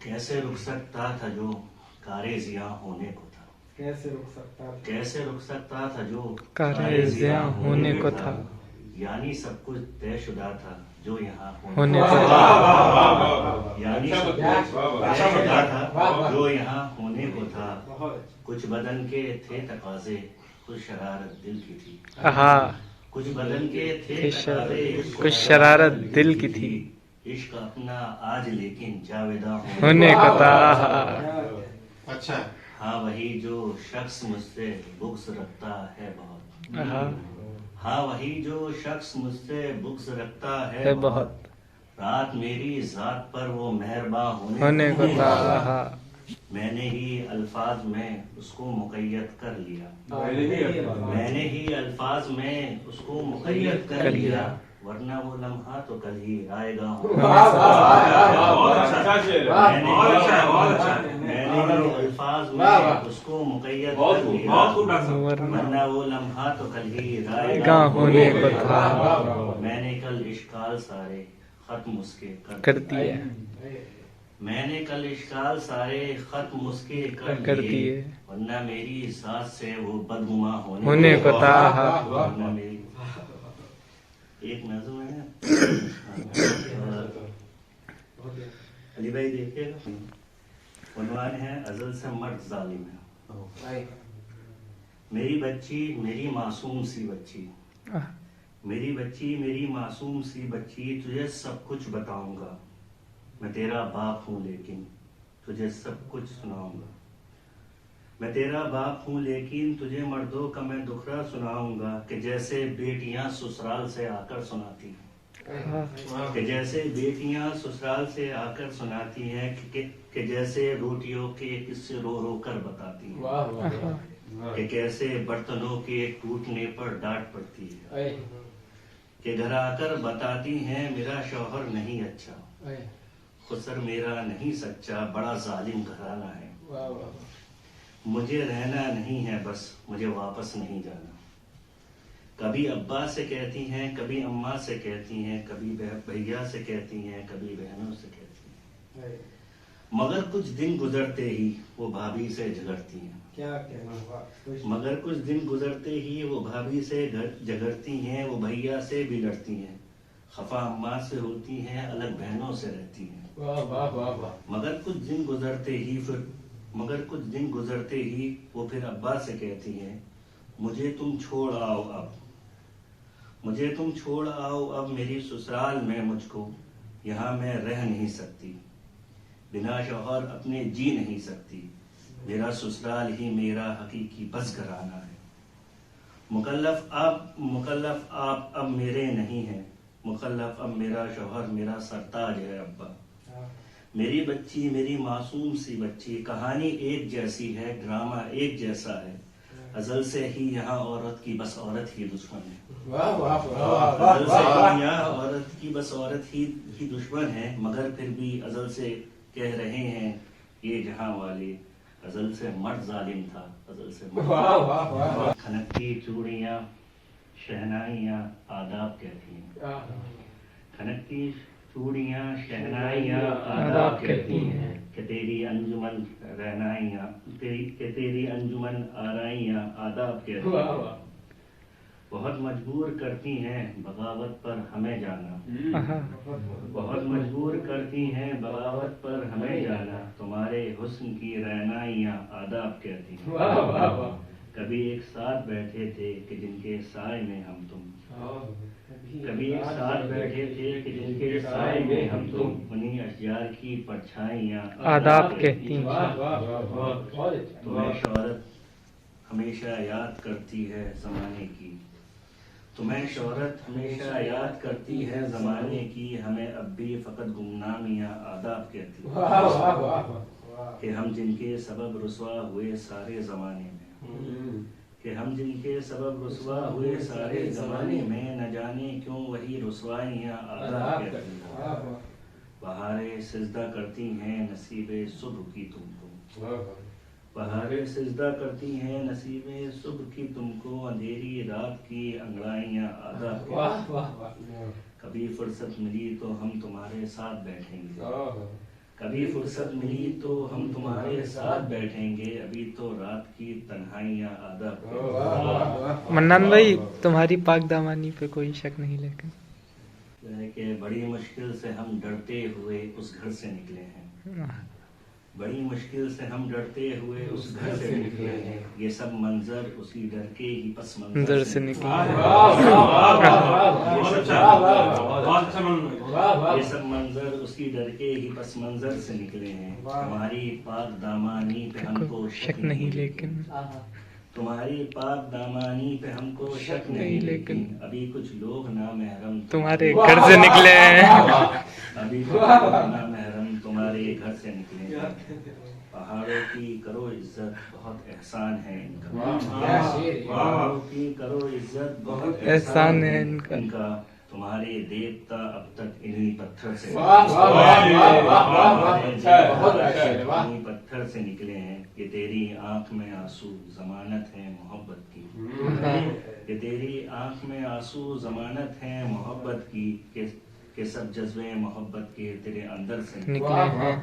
कैसे रुक सकता था जो कारे ज़िया होने को था, कैसे रुक सकता था, कैसे रुक सकता था जो कारे ज़िया होने को था, यानी सब कुछ तयशुदा था जो यहाँ होने को था, था, यानी सब कुछ तयशुदा था जो यहाँ होने को था। कुछ बदन के थे तकाजे, कुछ शरारत दिल की थी। आहा, कुछ बदन के थे तकाजे, कुछ शरारत दिल की थी। इश्क अपना आज लेकिन जावेदा होने को था। अच्छा, हाँ वही जो शख्स मुझसे बुग़्ज़ रखता है बहुत, आहा, हाँ वही जो शख्स मुझसे बुग़्ज़ रखता है है बहुत। बहुत, रात मेरी ज़ात पर वो मेहरबान होने को था। आहा, मैंने ही अल्फाज में उसको मुक़य्यद कर लिया, मैंने ही अल्फाज में उसको मुक़य्यद कर लिया, वरना वो लम्हा तो कल ही आएगा। मैंने ही अल्फाज में उसको मुक़य्यद कर लिया, वरना वो लम्हा तो कल ही आएगा होने को था। मैंने कल इश्काल सारे खत्म उसके कर दिए, मैंने कल इश्काल सारे खत्म उसके कर दिए, वरना मेरी ज़ात से वो बदगुमा होने को था। वरना मेरी एक नज़्म है अली भाई देखिएगा, उन्वान है अज़ल से मर्द जालिम है। मेरी बच्ची मेरी मासूम सी बच्ची, मेरी बच्ची मेरी मासूम सी बच्ची, तुझे सब कुछ बताऊंगा। मैं तेरा बाप हूँ लेकिन तुझे सब कुछ सुनाऊंगा। मैं तेरा बाप हूँ लेकिन तुझे मर्दों का मैं दुखड़ा सुनाऊंगा, कि जैसे बेटियां ससुराल से आकर सुनाती हैं, कि जैसे बेटियां ससुराल से आकर सुनाती हैं, कि जैसे रोटियों के किस्से रो रो कर बताती हैं, कि कैसे बर्तनों के टूटने पर डांट पड़ती है, कि घर आकर बताती हैं मेरा शौहर नहीं अच्छा, खुसर मेरा नहीं सच्चा, बड़ा जालिम घराना है। मुझे रहना नहीं है बस, मुझे वापस नहीं जाना। कभी अब्बा से कहती हैं, कभी अम्मा से कहती हैं, कभी भैया से कहती हैं, कभी बहनों से कहती हैं, मगर कुछ दिन गुजरते ही वो भाभी से झगड़ती हैं। क्या कहना, मगर कुछ दिन गुजरते ही वो भाभी से झगड़ती हैं, वो भैया से भी लड़ती हैं, खफा अम्मा से होती हैं, अलग बहनों से रहती हैं। मगर कुछ दिन गुजरते ही वो फिर अब्बा से कहती हैं, मुझे तुम छोड़ आओ अब, मुझे तुम छोड़ आओ अब मेरी ससुराल में मुझको, यहाँ मैं रह नहीं सकती, बिना शौहर अपने जी नहीं सकती, मेरा ससुराल ही मेरा हकीकी बस घराना है। मुकल्लफ आप अब मेरे नहीं हैं, मुकल्लफ अब मेरा शौहर मेरा सरताज है अब्बा। मेरी बच्ची मेरी मासूम सी बच्ची, कहानी एक जैसी है, ड्रामा एक जैसा है, अज़ल से ही यहाँ औरत की बस औरत ही दुश्मन है। अज़ल से ही यहाँ औरत की बस औरत ही दुश्मन है, मगर फिर भी अज़ल से कह रहे हैं ये जहाँ वाले, अज़ल से मर्द जालिम था, अज़ल से मर्द। खनकती चूड़ियाँ शहनाइयाँ आदाब कहती हैं, खनकती चूड़ियाँ शहनाइयाँ आदाब कहती हैं, कि तेरी अंजुमन रहनाइयाँ, कि तेरी अंजुमन आराइयाँ आदाब कहती हैं। बहुत मजबूर करती हैं बगावत पर हमें जाना, बहुत मजबूर करती हैं बगावत पर हमें जाना, तुम्हारे हुस्न की रहनाइयाँ आदाब कहती हैं। कभी एक साथ बैठे थे कि जिनके साए में हम तुम, कभी एक साथ बैठे थे कि जिनके साए में हम तुम, उन्हीं अशजार की परछाइयाँ आदाब कहती हैं। तुम्हें शौहरत हमेशा याद करती है ज़माने की, तुम्हें शौहरत हमेशा याद करती है ज़माने की, हमें अब भी फ़कत गुमनामियाँ आदाब कहती हैं, कि हम जिनके सबब रुसवा हुए सारे ज़माने में, कि हम जिनके सबब रुसवा हुए सारे ज़माने में, न जाने क्यों वही रुसवाइयाँ आदाब कहती हैं। बहारें सिजदा करती हैं नसीबे सुबह की तुमको, बहारें सिजदा करती हैं नसीबे सुबह की तुमको, अंधेरी रात की अंगड़ाइयाँ आदाब कहती हैं। कभी फुर्सत मिली तो हम तुम्हारे साथ बैठेंगे, کبھی فرصت ملی تو ہم تمہارے ساتھ بیٹھیں گے، ابھی تو رات کی تنہائیاں ادب منان بھائی تمہاری پاک دامانی پہ کوئی شک نہیں، لیکن ہے کہ بڑی مشکل سے ہم ڈرتے ہوئے اس گھر سے نکلے ہیں، بڑی مشکل سے ہم ڈرتے ہوئے اس گھر سے نکلے ہیں، یہ سب منظر اسی ڈر کے ہی پس منظر اندر سے سے نکلے نکلے یہ سب منظر اسی ڈر کے ہی پس منظر سے نکلے ہیں، تمہاری پاک دامانی پہ ہم کو شک نہیں، لیکن تمہاری پاک دامانی پہ ہم کو شک نہیں، لیکن ابھی کچھ لوگ نامحرم تمہارے گھر سے نکلے ہیں، ابھی کچھ لوگ نامحرم تمہارے گھر سے نکلے ہیں، پہاڑوں کی کرو عزت بہت احسان ہے ان کا، پہاڑوں کی کرو عزت بہت احسان ہے ان کا، تمہارے دیوتا اب تک انہی پتھر سے انہی پتھر سے نکلے ہیں، یہ تیری آنکھ میں آنسو ضمانت ہے محبت کی، یہ تیری آنکھ میں آنسو ضمانت ہے محبت کی، کہ سب جذبے محبت کے تیرے اندر سے نکلے ہیں۔